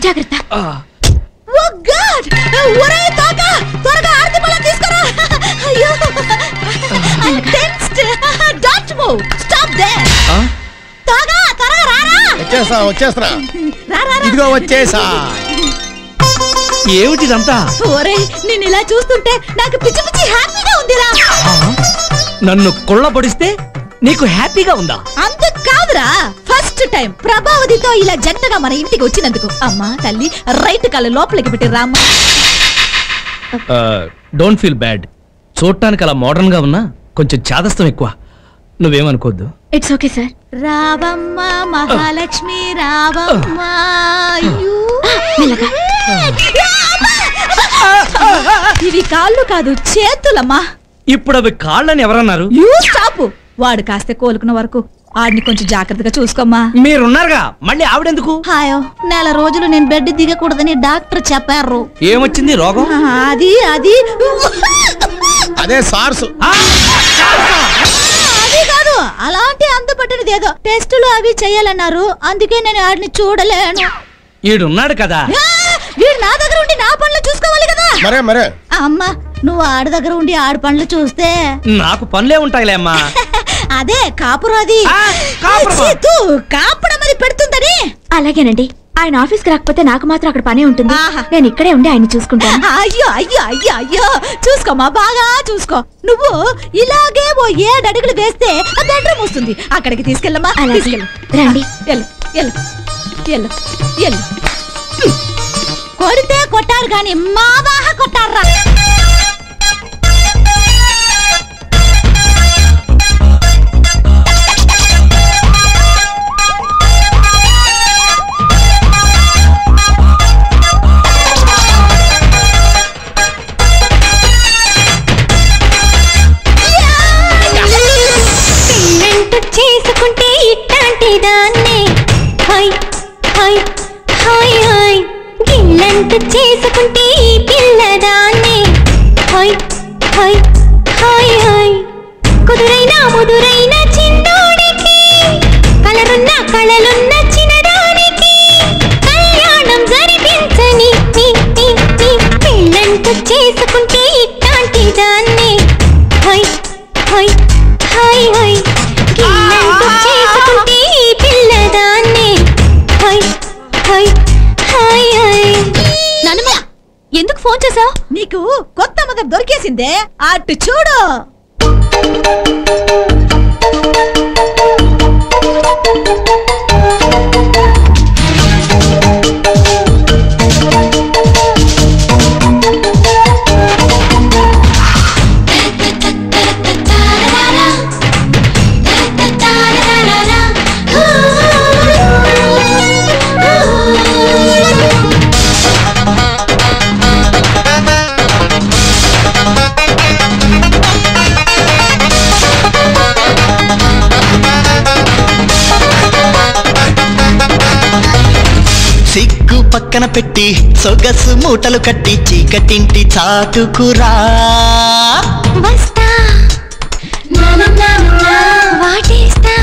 జాగ్రత్త. Oh God! ఒరే తోక, త్వరగా ఆర్తి పళ్ళ తీసుకురా. అయ్యో, tensed. Don't move. Stop there. తోక, త్వరగా రారా. వచ్చేస్తా. ఇదిగో వచ్చేసా. ఏమిటిదంతా? ఒరే, నిన్ను ఇలా చూస్తుంటే నాకు పిచ్చి పిచ్చి హ్యాపీగా ఉందిరా. నన్ను కొల్లబడిస్తే నీకు హ్యాపీగా ఉందా? అంతకు కాదురా, ఫస్ట్ టైం ప్రభావతితో ఇలా జంటగా మన ఇంటికి వచ్చినందుకు. అమ్మా తల్లి, రైట్ కాళ్ళు లోపలికి పెట్టి రామ్మా. Don't feel bad. చూడటానికి అలా మోడర్న్ గా ఉన్నా కొంచెం చాదస్తం ఎక్కువ. నువ్వేమనుకోద్దు. It's okay sir. రావమ్మ మహాలక్ష్మి రావమ్మ. ఇవి కాళ్ళు కాదు, చేతులమ్మా. ఇప్పుడు అవి కాళ్ళని ఎవరన్నారు? You stop. వాడు కాస్త కోలుకున్న వరకు ఆడిని కొంచెం జాగ్రత్తగా చూసుకోమ్మా. మీరున్నారుగా, మళ్ళీ ఆవిడెందుకు? హాయో, నెల రోజులు నేను బెడ్ దిగకూడదని డాక్టర్ చెప్పారు. ఏమొచ్చింది రోగం? అది అదే సార్స్. అది కాదు, అలాంటి అందపట్టినది ఏదో టెస్టులు అవి చెయ్యాలన్నారు. అందుకే నేను ఆడిని చూడలేను. ఈడున్నాడు కదా. వీడు నా దగ్గర ఉండి నా పనులు చూసుకోవాలి కదా. మరే అమ్మా, నువ్వు ఆడి దగ్గర ఉండి ఆడి పనులు చూస్తే నాకు పనులే ఉంటాయిలే అమ్మా. అదే కాపురం. అది కాపడం అది పెడుతుందని. అలాగేనండి. ఆయన ఆఫీస్కి రాకపోతే నాకు మాత్రం అక్కడ పనే ఉంటుంది. నేను ఇక్కడే ఉండి ఆయన చూసుకుంటాను. అయ్యో అయ్యో అయ్యో అయ్యో, చూసుకోమా, బాగా చూసుకో. నువ్వు ఇలాగే ఓ 7 అడుగులు వేస్తే ఆ బెడ్రూమ్ వస్తుంది. అక్కడికి తీసుకెళ్ళమ్మా. రండి. కొడితే కొట్టారు గాని మావాహ కొట్టారా. చేసుకుంటే ఇట్లాంటి దాన్ని గిల్లంటూ చేసుకుంటే ఈ పిల్లదాన్ని కుదురైనా ముదురైన చిన్నోడికి కలరున్న కళలున్న చిన్నదానికి కళ్యాణం జరిపించని పెళ్ళంటూ చేసుకుంటే ఇట్లాంటి దాన్ని గిల్లంటూ చేసుకుంటే ఈ పిల్లదాన్ని ఎందుకు ఫోన్ చేసావు? నీకు కొత్త మగ దొరికేసిందే, అటు చూడు. పక్కన పెట్టి సొగసు మూటలు కట్టి చీకటింటి చాటుకురా వస్తా వాటేస్తా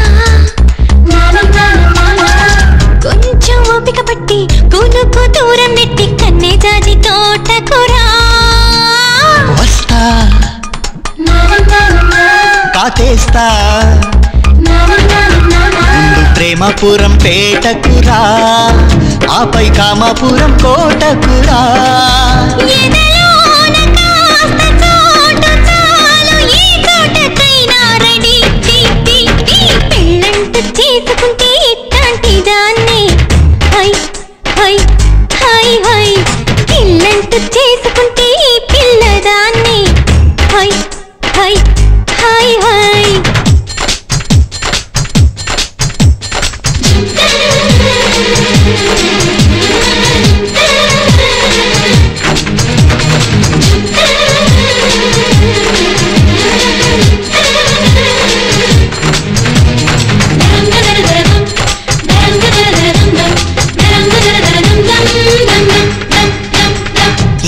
కొంచెం ఓపిక పట్టి కొనుక్కు దూరం నెట్టి కన్నే జాజి తోటకురా వస్తా కాటేస్తా ప్రేమపురం పేటకురా ఆపై కామాపురం కోటకురా పెళ్ళంటూ చేసుకుంటే ఇట్లాంటి దాన్ని గిల్లంటూ చేసుకుంటే ఈ పిల్లదాన్ని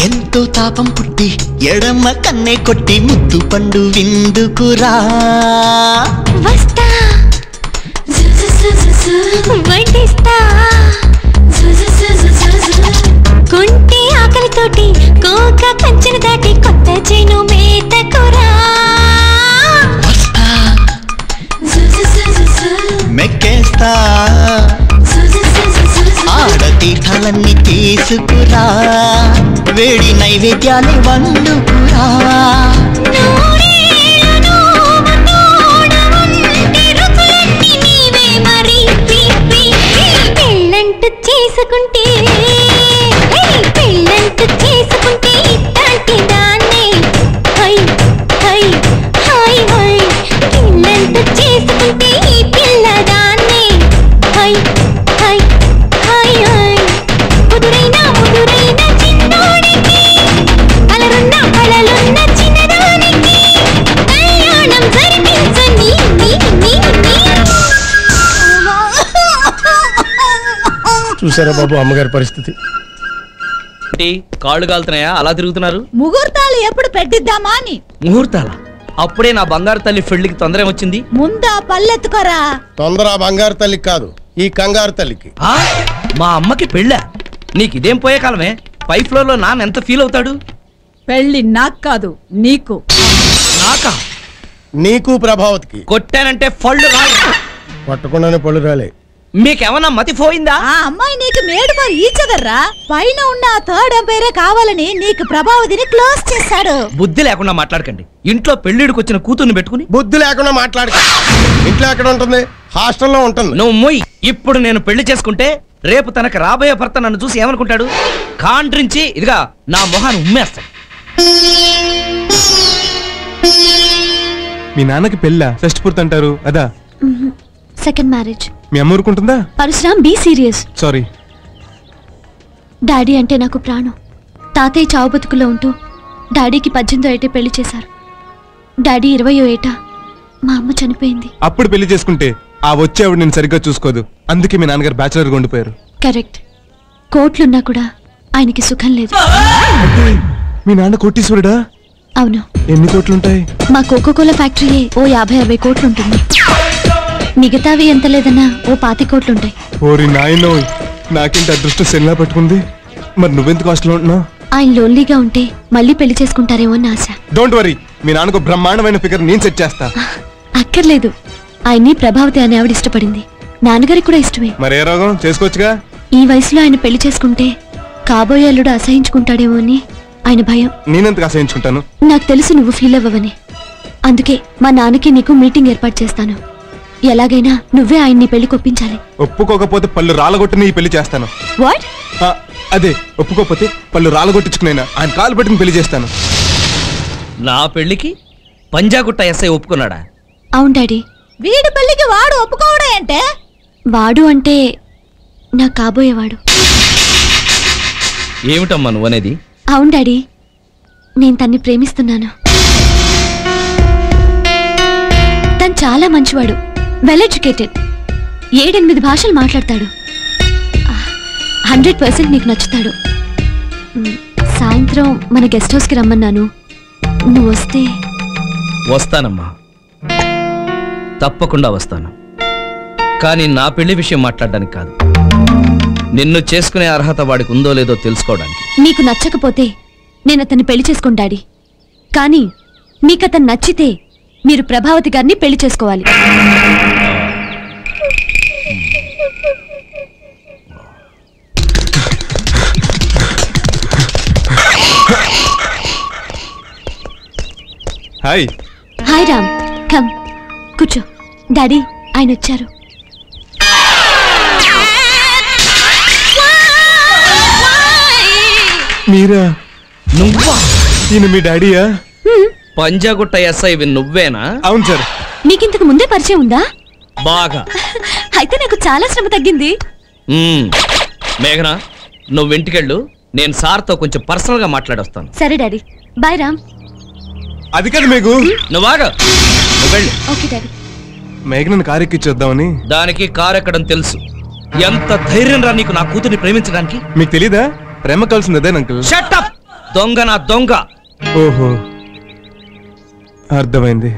ఎంతో తాపం పుట్టి ఎడమ కన్నే కొట్టి ముద్దు పండు విందుకురా వస్తా వడ్డిస్తా తీసుకురా వేడి నైవేద్యాన్ని వండుకురా పెళ్ళంటూ చేసుకుంటే ఇట్లాంటి దాన్ని హై హై హై హై పెళ్ళంటూ చేసుకుంటే ఈ పిల్లదాన్ని హై హై హై హై ముదురైన చిన్నోడికి అలరున్న కళలున్న చిన్నదానికి కళ్యాణం జరిపించని చూసారా బాబు అమ్మగారి పరిస్థితి? కాళ్ళు కాలుతున్నాయా అలా తిరుగుతున్నారు? ముహూర్తాలు ఎప్పుడు పెట్టిద్దామా అని. ముహూర్తాల? అప్పుడే నా బంగారు తల్లి పెళ్లికి తొందర వచ్చింది. ముందా పల్లెత్తుకోరా. తొందర బంగారు తల్లికి కాదు, ఈ కంగారు తల్లికి. మా అమ్మకి పెళ్ళా? నీకు ఇదేం పోయే కాలమే. పై ఫ్లోర్ లో నాన్న ఎంత ఫీల్ అవుతాడు? పెళ్లి నాకు కాదు నీకు. నాకా? నీకు ప్రభావతికి. కొట్టానంటే పళ్ళు పట్టకుండానే పళ్ళు రాలే. మీకేమన్నా మతి పోయిందా? ఆ అమ్మాయి నీకు మేడు మరి ఈచగర్రా. పైన ఉన్న థర్డ్ ఎంపైరే కావాలని నీకు ప్రభావతిని క్లోజ్ చేశాడు. బుద్ధి లేకుండా మాట్లాడకండి. ఇంట్లో పెళ్లిడికి వచ్చిన కూతుర్ని పెట్టుకుని బుద్ధి లేకుండా మాట్లాడకండి. ఇంట్లో ఎక్కడ ఉంటుంది? హాస్టల్లో ఉంటుంది. నువ్వు మొయ్. ఇప్పుడు నేను పెళ్లి చేసుకుంటే రేపు తనకు రాబోయే భర్త నన్ను చూసి ఏమనుకుంటాడు? కాండ్రించి ఇదిగా నా మొహాన్ని ఉమ్మేస్తాడు. మీ నాన్నకి పెళ్ళా? ఫస్ట్ పూర్తి అంటారు అదా? Second marriage. మీ అమ్మ ఊరుకుంటుందా? Parashuram be serious. Sorry. Daddy అంటే నాకు ప్రాణం. తాతయ్య చావు బతుకులో ఉంటూ డాడీకి 18వ ఏటే పెళ్లి చేశారు. డాడీ 20వ ఏట మా అమ్మ చనిపోయింది. అప్పుడు పెళ్లి చేసుకుంటే ఆ వచ్చేవాడు నేను సరిగ్గా చూసుకోదు. అందుకే మీ నాన్నగారు బ్యాచులర్గా ఉండిపోయారు. కరెక్ట్. కోట్లున్నా కూడా ఆయనకి సుఖం లేదు. మీ నాన్న కోటీశ్వరుడా? అవును. ఎన్ని కోట్లుంటాయి? మా కోకోకోలా ఫ్యాక్టరీయే ఓ 50-60 కోట్లు ఉంటుంది. మిగతావి ఎంత లేదన్నా ఓ 20 కోట్లుంటాయి. ఓరి నాయనో, నాకింత అదృష్టం సెల్లా పట్టుకుంది. మరి నువ్వెందుకు హాస్టల్లో ఉంటున్నావు? ఆయన లోన్లీగా ఉంటే మళ్ళీ పెళ్లి చేసుకుంటారేమో అని ఆశ. డోంట్ వరీ, మీ నాన్నకు బ్రహ్మాండమైన ఫిగర్ నేను సెట్ చేస్తా. అక్కర్లేదు. ఆయన్ని ప్రభావతి అనే ఆవిడ ఇష్టపడింది. నాన్నగారికి కూడా ఇష్టమే. మరే రోగం చేసుకోవచ్చుగా. ఈ వయసులో ఆయన పెళ్లి చేసుకుంటే కాబోయే అల్లుడు అసహించుకుంటాడేమో అని ఆయన భయం. నేనెందుకు అసహించుకుంటాను? నాకు తెలుసు నువ్వు ఫీల్ అవ్వవని. అందుకే మా నాన్నకి నీకు మీటింగ్ ఏర్పాటు చేస్తాను. ఎలాగైనా నువ్వే ఆయన్ని పెళ్లి కొప్పించాలి. ఒప్పుకోకపోతే పళ్ళు రాలగొట్టుని ఈ పెళ్లి చేస్తాను. వాట్? అదే, ఒప్పుకోకపోతే పళ్ళు రాలగొట్టించుకునైనా ఆయన కాలు పెట్టుకుని పెళ్లి చేస్తాను. నా పెళ్లికి పంజాగుట్ట ఎస్ఐ ఒప్పుకున్నాడా? అవును డాడీ. వీడి పెళ్లికి వాడు ఒప్పుకోవడం అంటే? వాడు అంటే నా కాబోయేవాడు. ఏమిటమ్మా నువ్వనేది? అవును డాడీ, నేను తన్ని ప్రేమిస్తున్నాను. తను చాలా మంచివాడు, వెల్ ఎడ్యుకేటెడ్, 7-8 భాషలు మాట్లాడతాడు. 100% నీకు నచ్చుతాడు. సాయంత్రం మన గెస్ట్ హౌస్కి రమ్మన్నాను. నువ్వు వస్తే? వస్తానమ్మా, తప్పకుండా వస్తాను. కానీ నా పెళ్లి విషయం మాట్లాడడానికి కాదు, నిన్ను చేసుకునే అర్హత వాడికి ఉందో లేదో తెలుసుకోవడానికి. నీకు నచ్చకపోతే నేను అతన్ని పెళ్లి చేసుకోను డాడీ. కానీ మీకు అతను నచ్చితే మీరు ప్రభావతి గారిని పెళ్లి చేసుకోవాలి. హాయ్. హాయ్ రామ్, కమ్ కూర్చో. డాడీ ఆయన వచ్చారు. మీరా? నువ్వా? ఈయన మీ డాడీయా? పంజాగుట్ట ఎస్ఐ నువ్వేనా? అవును సార్. మీకింతకు ముందే పరిచయం ఉందా? బాగా. అయితే నాకు చాలా శ్రమ తగ్గింది. మేఘనా, నువ్వు ఇంటికెళ్ళు, నేను సార్తో కొంచెం పర్సనల్ గా మాట్లాడొస్తాను. సరే డాడీ, బాయ్ రామ్. అది కాదు మేఘు. నువ్వాగా, నువ్వు వెళ్ళు. Okay daddy. మేఘనని కారు ఎక్కిచ్చేద్దామని. దానికి కారు ఎక్కడం తెలుసు. ఎంత ధైర్యం రా నీకు నా కూతుర్ని ప్రేమించడానికి? మీకు తెలీదా? ప్రేమ కలిసిందే అంకుల్. Shut up! దొంగ నా దొంగ. ఓహో, అర్థమైంది.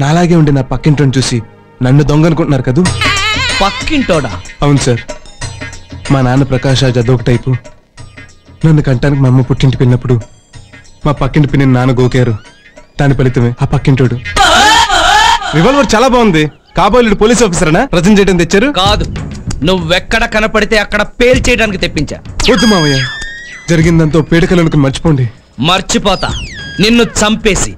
నాలాగే ఉండి నా పక్కింటోని చూసి నన్ను దొంగ అనుకుంటున్నారు కదూ? పక్కింటోడా? అవును సార్. మా నాన్న ప్రకాష్ రాజ్ అదొక టైపు. నన్ను కంటానికి మా అమ్మ పుట్టింటికి వెళ్ళినప్పుడు మా పక్కింటి పిన్ని నాన్న గోకారు. దాని ఫలితమే ఆ పక్కింటోడు. రివాల్వర్ చాలా బాగుంది. కాబోలు పోలీస్ ఆఫీసరేనా ప్రజెంట్ చేయడం తెచ్చారు? కాదు, నువ్వెక్కడ కనపడితే అక్కడ పేల్చేయడానికి తెప్పించా. వద్దు మావయ్య, జరిగిందంతో పీడకలనుకుని మర్చిపోండి. మర్చిపోతా నిన్ను చంపేసి.